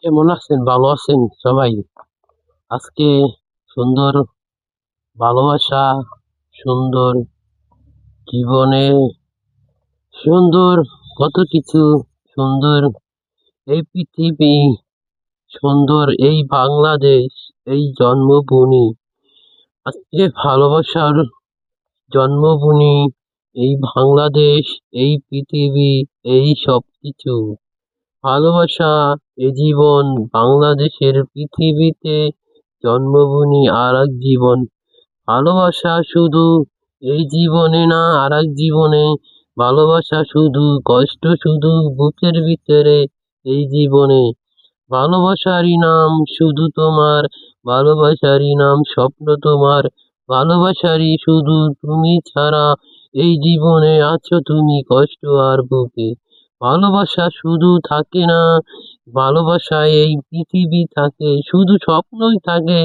কেমন আছেন? ভালো আছেন সবাই? আজকে সুন্দর ভালোবাসা, সুন্দর জীবনে, সুন্দর কত কিছু, সুন্দর এই পৃথিবী, সুন্দর এই বাংলাদেশ, এই জন্মভূমি। আজকে ভালোবাসার জন্মভূমি, এই বাংলাদেশ, এই পৃথিবী, এই সবকিছু। ভালোবাসা এ জীবন, বাংলাদেশের পৃথিবীতে জন্মভূমি আর এক জীবন। ভালোবাসা শুধু এই জীবনে না, আর এক জীবনে। ভালোবাসা শুধু কষ্ট, শুধু বুকের ভিতরে এই জীবনে। ভালোবাসারই নাম শুধু তোমার, ভালোবাসারই নাম স্বপ্ন তোমার, ভালোবাসারই শুধু তুমি ছাড়া এই জীবনে আছো তুমি কষ্ট আর বুকে। ভালোবাসা শুধু থাকে না, ভালোবাসায় এই পৃথিবী থাকে, শুধু স্বপ্নই থাকে।